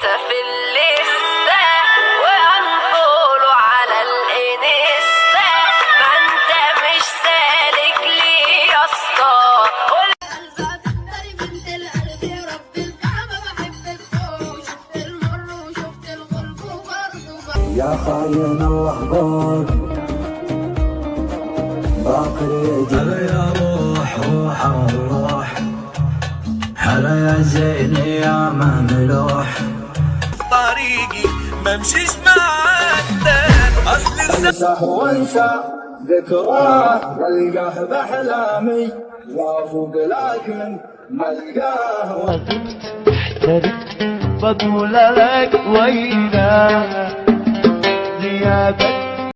في الليستة وانفولو على الانستا، ما انت مش سالك ليه يا اسطى. يا خاين الله باقر هلا يا روح روح الروح، هلا يا زين يا مملوح. طريقي بمشيش معاك اصل انسى وانسى ذكراه والقاه باحلامي وافوق لكن ما القاه. وقفت احترت بقول لك وينك